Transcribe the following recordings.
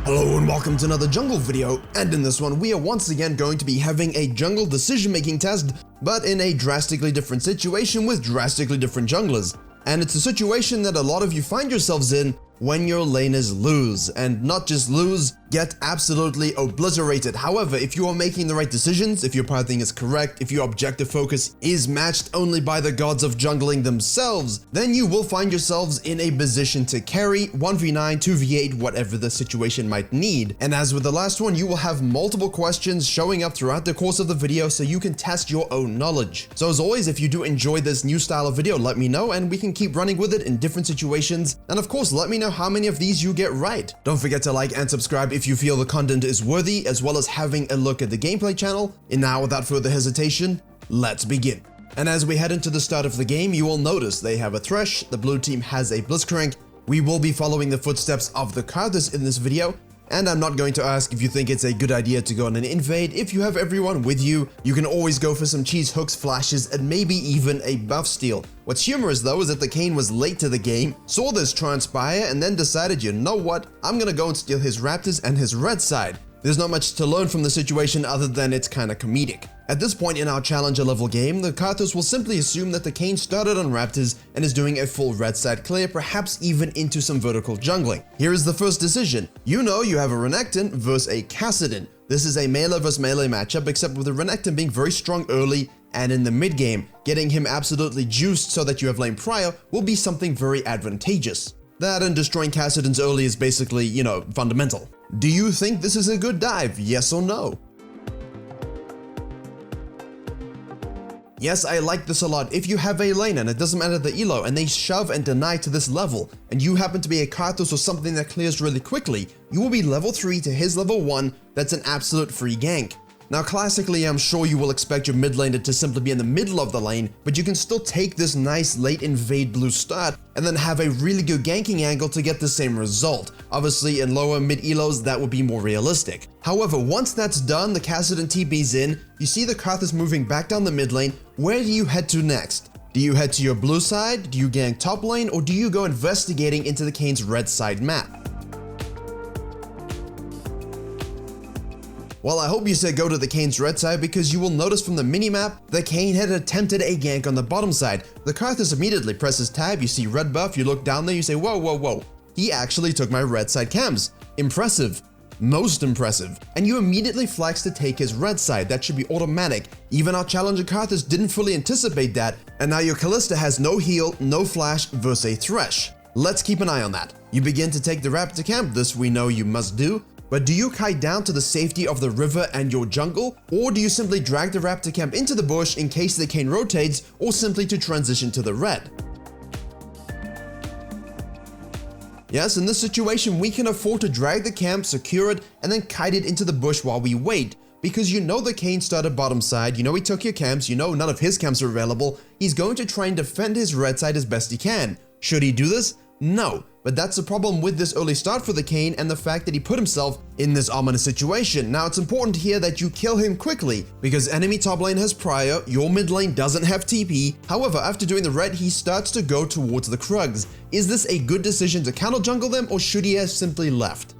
Hello and welcome to another jungle video, and in this one we are once again going to be having a jungle decision making test, but in a drastically different situation with drastically different junglers. And it's a situation that a lot of you find yourselves in when your laners lose, and not just lose, get absolutely obliterated. However, if you are making the right decisions, if your pathing is correct, if your objective focus is matched only by the gods of jungling themselves, then you will find yourselves in a position to carry 1v9, 2v8, whatever the situation might need. And as with the last one, you will have multiple questions showing up throughout the course of the video so you can test your own knowledge. So as always, if you do enjoy this new style of video, let me know and we can keep running with it in different situations. And of course, let me know how many of these you get right. Don't forget to like and subscribe if you feel the content is worthy, as well as having a look at the gameplay channel. And now, without further hesitation, let's begin. And as we head into the start of the game, you will notice they have a Thresh, the blue team has a Blitzcrank. We will be following the footsteps of the Karthus in this video, and I'm not going to ask if you think it's a good idea to go on an invade. If you have everyone with you, you can always go for some cheese hooks, flashes, and maybe even a buff steal. What's humorous though is that the Kayn was late to the game, saw this transpire, and then decided, you know what, I'm gonna go and steal his Raptors and his red side. There's not much to learn from the situation other than it's kinda comedic. At this point in our challenger level game, the Karthus will simply assume that the Kayn started on Raptors and is doing a full red side clear, perhaps even into some vertical jungling. Here is the first decision. You know you have a Renekton versus a Kassadin. This is a melee versus melee matchup, except with the Renekton being very strong early and in the mid game. Getting him absolutely juiced so that you have lane prior will be something very advantageous. That and destroying Kassadins early is basically, you know, fundamental. Do you think this is a good dive? Yes or no? Yes, I like this a lot. If you have a lane and it doesn't matter the elo and they shove and deny to this level, and you happen to be a Karthus or something that clears really quickly, you will be level 3 to his level 1. That's an absolute free gank. Now classically, I'm sure you will expect your mid laner to simply be in the middle of the lane, but you can still take this nice late invade blue start and then have a really good ganking angle to get the same result. Obviously in lower mid elos that would be more realistic. However, once that's done, the Kassadin TP's in, you see the Karthus moving back down the mid lane. Where do you head to next? Do you head to your blue side, do you gank top lane, or do you go investigating into the Kayn's red side map? Well, I hope you said go to the Kayn's red side, because you will notice from the minimap, the Kayn had attempted a gank on the bottom side. The Karthus immediately presses tab, you see red buff, you look down there, you say, whoa, whoa, whoa. He actually took my red side cams. Impressive. Most impressive. And you immediately flex to take his red side. That should be automatic. Even our challenger Karthus didn't fully anticipate that, and now your Kalista has no heal, no flash versus a Thresh. Let's keep an eye on that. You begin to take the Raptor camp, this we know you must do. But do you kite down to the safety of the river and your jungle, or do you simply drag the Raptor camp into the bush in case the Kayn rotates, or simply to transition to the red? Yes, in this situation we can afford to drag the camp, secure it, and then kite it into the bush while we wait. Because you know the Kayn started bottom side, you know he took your camps, you know none of his camps are available, he's going to try and defend his red side as best he can. Should he do this? No. But that's the problem with this early start for the Kayn and the fact that he put himself in this ominous situation. Now it's important here that you kill him quickly, because enemy top lane has prior, your mid lane doesn't have TP. However, after doing the red, he starts to go towards the Krugs. Is this a good decision to counter jungle them, or should he have simply left?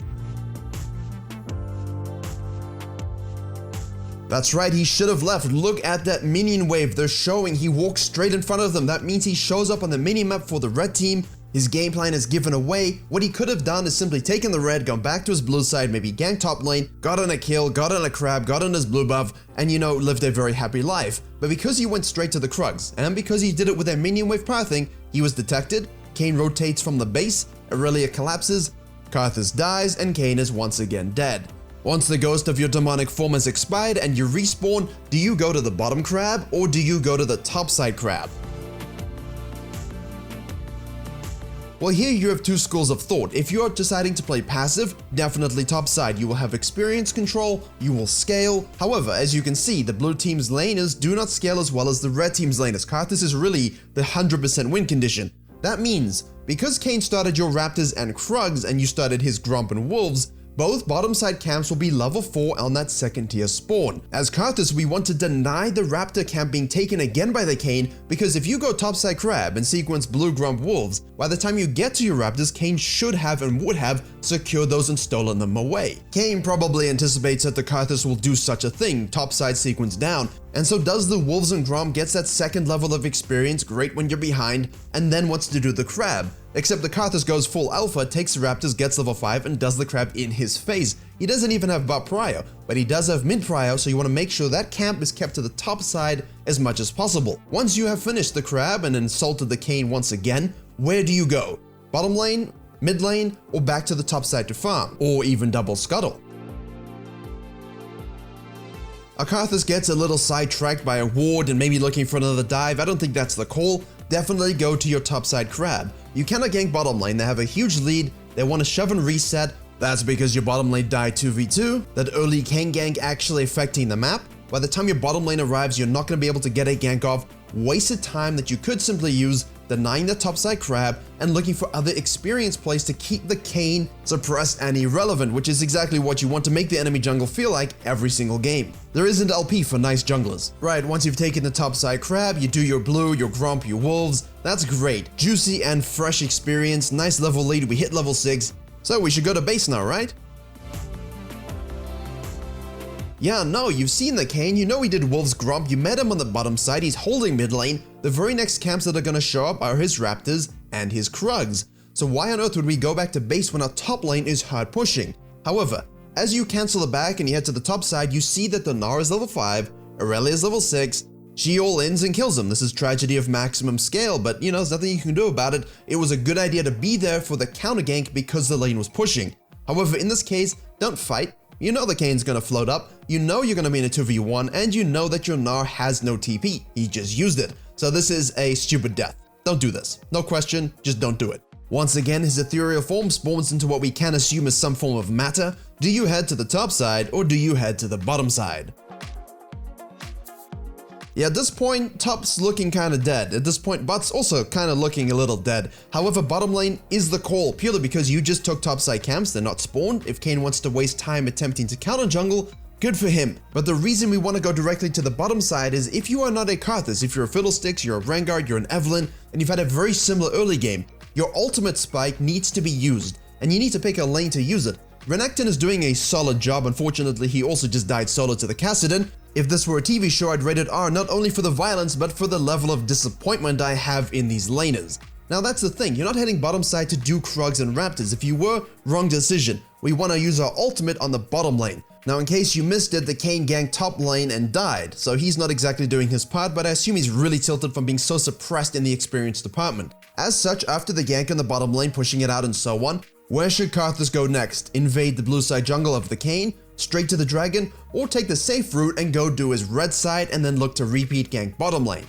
That's right, he should have left. Look at that minion wave they're showing. He walks straight in front of them. That means he shows up on the minimap for the red team. His game plan is given away. What he could have done is simply taken the red, gone back to his blue side, maybe ganked top lane, got on a kill, got on a crab, got on his blue buff, and you know, lived a very happy life. But because he went straight to the Krugs, and because he did it with a minion wave pathing, he was detected, Kayn rotates from the base, Aurelia collapses, Karthus dies, and Kayn is once again dead. Once the ghost of your demonic form has expired and you respawn, do you go to the bottom crab, or do you go to the top side crab? Well, here you have two schools of thought. If you are deciding to play passive, definitely top side. You will have experience control, you will scale. However, as you can see, the blue team's laners do not scale as well as the red team's laners. Karthus is really the 100% win condition. That means, because Kayn started your Raptors and Krugs and you started his Gromp and Wolves, both bottom side camps will be level 4 on that second tier spawn. As Karthus, we want to deny the Raptor camp being taken again by the Kayn, because if you go topside crab and sequence blue grump wolves, by the time you get to your Raptors, Kayn should have and would have secured those and stolen them away. Kayn probably anticipates that the Karthus will do such a thing, topside sequence down, and so does the wolves and grump, gets that second level of experience, great when you're behind, and then wants to do the crab. Except the Karthus goes full alpha, takes the Raptors, gets level 5, and does the crab in his face. He doesn't even have butt prio, but he does have mid prio, so you want to make sure that camp is kept to the top side as much as possible. Once you have finished the crab and insulted the Kayn once again, where do you go? Bottom lane, mid lane, or back to the top side to farm, or even double scuttle? Karthus gets a little sidetracked by a ward and maybe looking for another dive. I don't think that's the call. Definitely go to your topside crab. You cannot gank bottom lane, they have a huge lead, they want to shove and reset. That's because your bottom lane died 2v2, that early Kayn gank actually affecting the map. By the time your bottom lane arrives, you're not going to be able to get a gank off. Wasted time that you could simply use denying the topside crab and looking for other experience plays to keep the Kayn suppressed and irrelevant, which is exactly what you want to make the enemy jungle feel like every single game. There isn't LP for nice junglers. Right, once you've taken the topside crab, you do your blue, your grump, your wolves. That's great. Juicy and fresh experience, nice level lead, we hit level 6. So we should go to base now, right? Yeah, no, you've seen the Kayn, you know he did Wolves Grump, you met him on the bottom side, he's holding mid lane. The very next camps that are gonna show up are his Raptors and his Krugs. So why on earth would we go back to base when our top lane is hard pushing? However, as you cancel the back and you head to the top side, you see that the Gnar is level 5, Aurelia is level 6, she all-ins and kills him. This is tragedy of maximum scale, but you know, there's nothing you can do about it. It was a good idea to be there for the counter gank because the lane was pushing. However, in this case, don't fight. You know the Kayn's gonna float up, you know you're gonna be in a 2v1, and you know that your Gnar has no TP. He just used it. So this is a stupid death. Don't do this. No question, just don't do it. Once again, his ethereal form spawns into what we can assume is some form of matter. Do you head to the top side, or do you head to the bottom side? Yeah, at this point, top's looking kinda dead. At this point, bot's also kinda looking a little dead. However, bottom lane is the call, purely because you just took topside camps, they're not spawned. If Kayn wants to waste time attempting to counter jungle, good for him. But the reason we want to go directly to the bottom side is if you are not a Karthus, if you're a Fiddlesticks, you're a Rengar, you're an Evelynn, and you've had a very similar early game, your ultimate spike needs to be used, and you need to pick a lane to use it. Renekton is doing a solid job. Unfortunately, he also just died solo to the Kassadin. If this were a TV show, I'd rate it R not only for the violence, but for the level of disappointment I have in these laners. Now that's the thing, you're not heading bottom side to do Krugs and Raptors. If you were, wrong decision. We want to use our ultimate on the bottom lane. Now in case you missed it, the Kayn ganked top lane and died, so he's not exactly doing his part, but I assume he's really tilted from being so suppressed in the experience department. As such, after the gank on the bottom lane, pushing it out and so on, where should Karthus go next? Invade the blue side jungle of the Kayn, straight to the dragon, or take the safe route and go do his red side and then look to repeat gank bottom lane?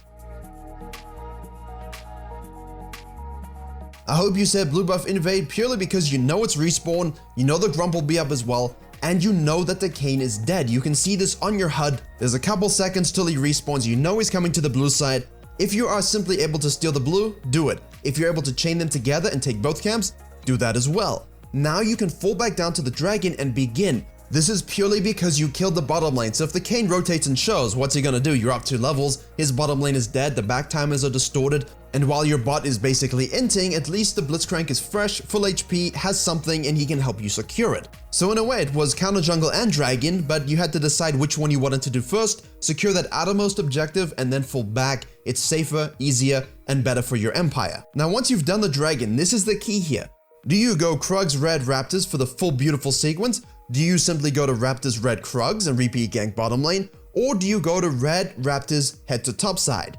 I hope you said blue buff invade purely because you know it's respawn, you know the grump will be up as well, and you know that the Kayn is dead. You can see this on your HUD. There's a couple seconds till he respawns, you know he's coming to the blue side. If you are simply able to steal the blue, do it. If you're able to chain them together and take both camps, do that as well. Now you can fall back down to the dragon and begin. This is purely because you killed the bottom lane, so if the Kayn rotates and shows, what's he gonna do? You're up 2 levels, his bottom lane is dead, the back timers are distorted, and while your bot is basically inting, at least the Blitzcrank is fresh, full HP, has something, and he can help you secure it. So in a way, it was counter jungle and dragon, but you had to decide which one you wanted to do first, secure that outermost objective, and then fall back. It's safer, easier, and better for your empire. Now once you've done the dragon, this is the key here. Do you go Krugs Red Raptors for the full beautiful sequence? Do you simply go to Raptors Red Krugs and repeat gank bottom lane? Or do you go to Red Raptors head to top side?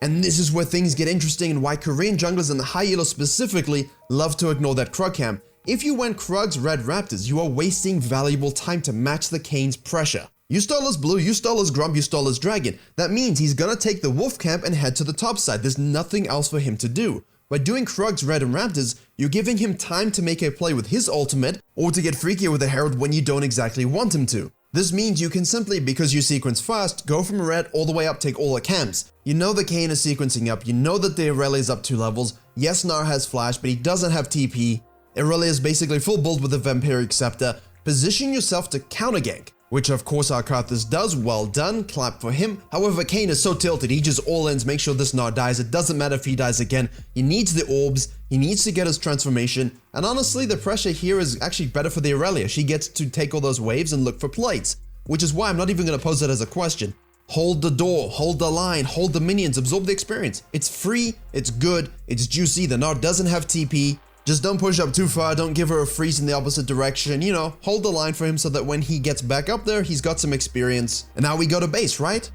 And this is where things get interesting and why Korean junglers and the high elo specifically love to ignore that Krug camp. If you went Krugs Red Raptors, you are wasting valuable time to match the Kayn's pressure. You stole his blue, you stole his grump, you stole his dragon. That means he's gonna take the wolf camp and head to the top side. There's nothing else for him to do. By doing Krugs Red and Raptors, you're giving him time to make a play with his ultimate, or to get freakier with the Herald when you don't exactly want him to. This means you can simply, because you sequence fast, go from red all the way up, take all the camps. You know the Kayn is sequencing up, you know that the Irelia is up 2 levels, yes Gnar has flash, but he doesn't have TP. Irelia is basically full build with the Vampiric Scepter. Position yourself to counter gank, which of course our Karthus does. Well done, clap for him. However, Kayn is so tilted, he just all-ins, make sure this Gnar dies. It doesn't matter if he dies again. He needs the orbs, he needs to get his transformation, and honestly the pressure here is actually better for the Irelia. She gets to take all those waves and look for plates, which is why I'm not even going to pose it as a question. Hold the door, hold the line, hold the minions, absorb the experience. It's free, it's good, it's juicy, the Gnar doesn't have TP. Just don't push up too far, don't give her a freeze in the opposite direction, you know, hold the line for him so that when he gets back up there, he's got some experience. And now we go to base, right?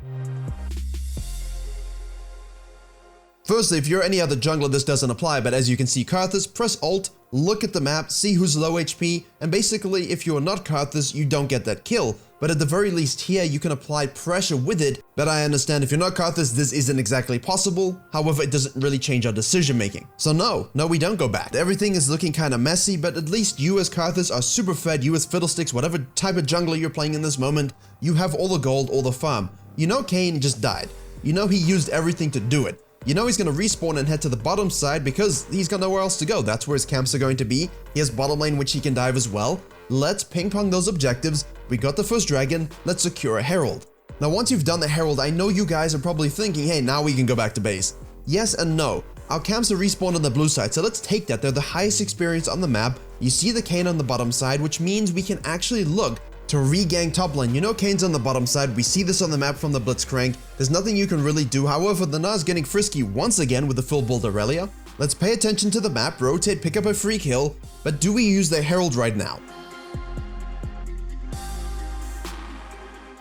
Firstly, if you're any other jungler, this doesn't apply, but as you can see Karthus, press Alt, look at the map, see who's low HP, and basically if you're not Karthus, you don't get that kill. But at the very least here, you can apply pressure with it, but I understand if you're not Karthus, this isn't exactly possible. However, it doesn't really change our decision making. So no, we don't go back. Everything is looking kind of messy, but at least you as Karthus are super fed, you as Fiddlesticks, whatever type of jungler you're playing in this moment, you have all the gold, all the farm. You know Kayn just died. You know he used everything to do it. You know he's going to respawn and head to the bottom side because he's got nowhere else to go. That's where his camps are going to be. He has bottom lane which he can dive as well. Let's ping pong those objectives. We got the first dragon. Let's secure a herald. Now once you've done the herald, I know you guys are probably thinking, hey, now we can go back to base. Yes and no. Our camps are respawned on the blue side, so let's take that. They're the highest experience on the map. You see the Kayn on the bottom side, which means we can actually look to regang top lane. You know Kayn's on the bottom side, we see this on the map from the Blitzcrank. There's nothing you can really do, however the Gnar's getting frisky once again with the full build Irelia. Let's pay attention to the map, rotate, pick up a free kill, but do we use the Herald right now?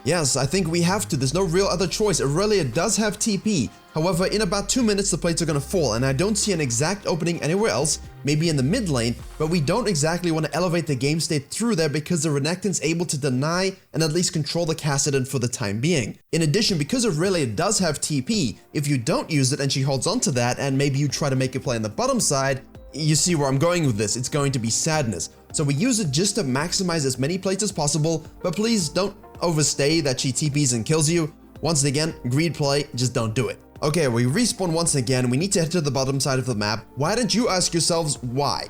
Yes, I think we have to, there's no real other choice. Irelia does have TP, however in about 2 minutes the plates are going to fall and I don't see an exact opening anywhere else, maybe in the mid lane, but we don't exactly want to elevate the game state through there because the Renekton's able to deny and at least control the Kassadin for the time being. In addition, because Irelia does have TP, if you don't use it and she holds on to that and maybe you try to make a play on the bottom side, you see where I'm going with this, it's going to be sadness. So we use it just to maximize as many plates as possible, but please don't overstay that she TPs and kills you. Once again, greed play, just don't do it. Okay, we respawn once again, we need to head to the bottom side of the map. Why don't you ask yourselves why?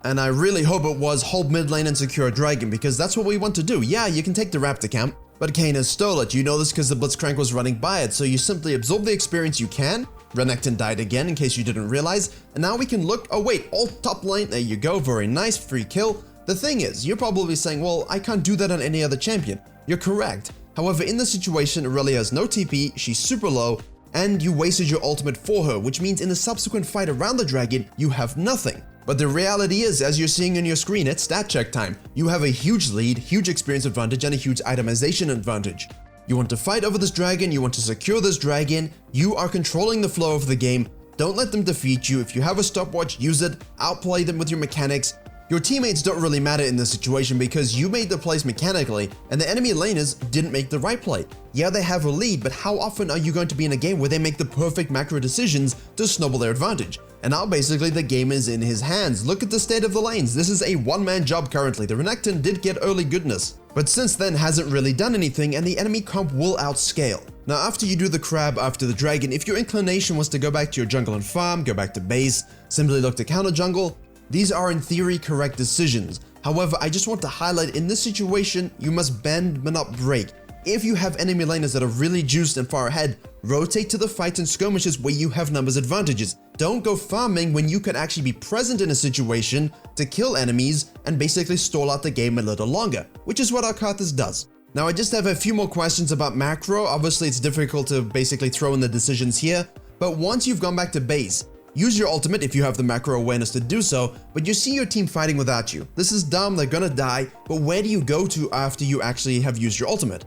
And I really hope it was hold mid lane and secure a dragon because that's what we want to do. Yeah, you can take the Raptor camp, but Kayn has stole it. You know this because the Blitzcrank was running by it, so you simply absorb the experience you can. Renekton died again in case you didn't realize, and now we can look, oh wait, alt top lane, there you go, very nice, free kill. The thing is, you're probably saying, well, I can't do that on any other champion. You're correct. However, in this situation, Irelia has no TP, she's super low, and you wasted your ultimate for her, which means in the subsequent fight around the dragon, you have nothing. But the reality is, as you're seeing on your screen, it's stat check time. You have a huge lead, huge experience advantage, and a huge itemization advantage. You want to fight over this dragon, you want to secure this dragon, you are controlling the flow of the game. Don't let them defeat you. If you have a stopwatch, use it, outplay them with your mechanics. Your teammates don't really matter in this situation because you made the plays mechanically and the enemy laners didn't make the right play. Yeah, they have a lead, but how often are you going to be in a game where they make the perfect macro decisions to snowball their advantage? And now basically the game is in his hands. Look at the state of the lanes. This is a one-man job currently. The Renekton did get early goodness, but since then hasn't really done anything and the enemy comp will outscale. Now after you do the crab after the dragon, if your inclination was to go back to your jungle and farm, go back to base, simply look to counter jungle, these are in theory correct decisions. However, I just want to highlight in this situation, you must bend but not break. If you have enemy laners that are really juiced and far ahead, rotate to the fights and skirmishes where you have numbers advantages. Don't go farming when you could actually be present in a situation to kill enemies and basically stall out the game a little longer, which is what our Karthus does. Now I just have a few more questions about macro. Obviously it's difficult to basically throw in the decisions here, but once you've gone back to base, use your ultimate if you have the macro awareness to do so, but you see your team fighting without you. This is dumb, they're gonna die, but where do you go to after you actually have used your ultimate?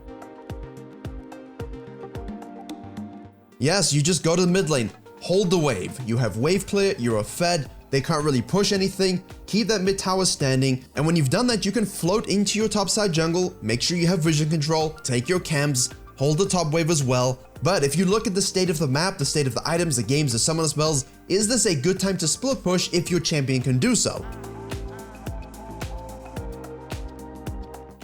Yes, you just go to the mid lane, hold the wave. You have wave clear, you are fed, they can't really push anything, keep that mid tower standing, and when you've done that, you can float into your topside jungle, make sure you have vision control, take your camps, hold the top wave as well. But if you look at the state of the map, the state of the items, the games, the summoner spells, Is this a good time to split push if your champion can do so?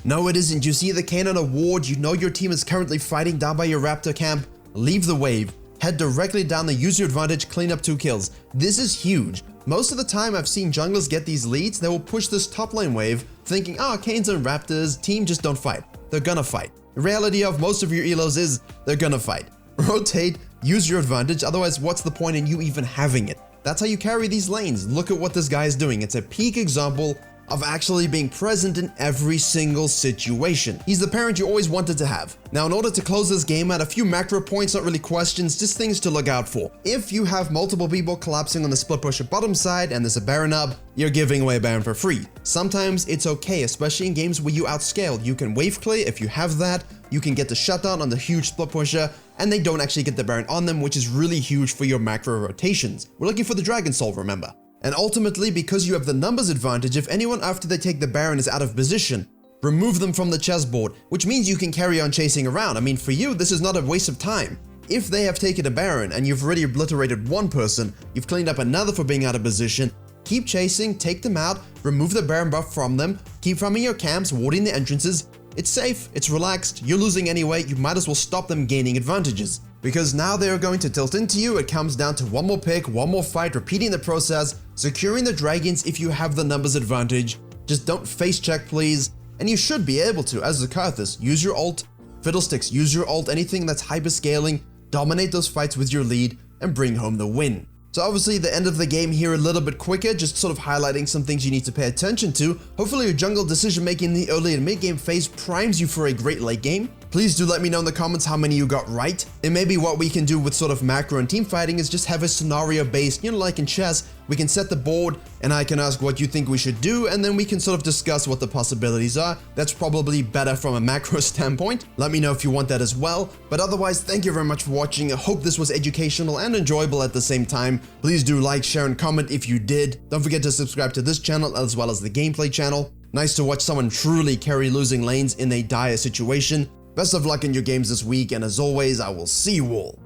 No, it isn't. You see the cannon award, you know your team is currently fighting down by your raptor camp. Leave the wave. Head directly down there, use your advantage, clean up 2 kills. This is huge. Most of the time I've seen junglers get these leads, they will push this top lane wave, thinking, Canes and Raptors, team just don't fight. They're gonna fight. The reality of most of your elos is, they're gonna fight. Rotate, use your advantage, otherwise what's the point in you even having it? That's how you carry these lanes. Look at what this guy is doing. It's a peak example of actually being present in every single situation. He's the parent you always wanted to have. Now, in order to close this game out, a few macro points, not really questions, just things to look out for. If you have multiple people collapsing on the split pusher bottom side and there's a Baron up, you're giving away a Baron for free. Sometimes it's okay, especially in games where you outscale. You can wave clear if you have that, you can get the shutdown on the huge split pusher, and they don't actually get the Baron on them, which is really huge for your macro rotations. We're looking for the Dragon Soul, remember. And ultimately, because you have the numbers advantage, if anyone after they take the Baron is out of position, remove them from the chessboard, which means you can carry on chasing around. I mean, for you, this is not a waste of time. If they have taken a Baron and you've already obliterated one person, you've cleaned up another for being out of position, keep chasing, take them out, remove the Baron buff from them, keep farming your camps, warding the entrances. It's safe, it's relaxed, you're losing anyway, you might as well stop them gaining advantages. Because now they are going to tilt into you, it comes down to one more pick, one more fight, repeating the process, securing the dragons if you have the numbers advantage. Just don't face check please, and you should be able to, as Zakarthus, use your ult, Fiddlesticks, use your ult, anything that's hyper scaling, dominate those fights with your lead, and bring home the win. So obviously the end of the game here a little bit quicker, just sort of highlighting some things you need to pay attention to. Hopefully your jungle decision making in the early and mid game phase primes you for a great late game. Please do let me know in the comments how many you got right. And maybe what we can do with sort of macro and team fighting is just have a scenario based, like in chess, we can set the board and I can ask what you think we should do and then we can sort of discuss what the possibilities are. That's probably better from a macro standpoint. Let me know if you want that as well. But otherwise, thank you very much for watching. I hope this was educational and enjoyable at the same time. Please do like, share, and comment if you did. Don't forget to subscribe to this channel as well as the gameplay channel. Nice to watch someone truly carry losing lanes in a dire situation. Best of luck in your games this week, and as always, I will see you all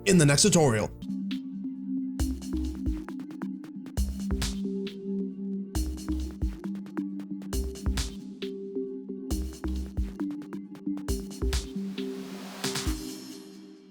in the next tutorial.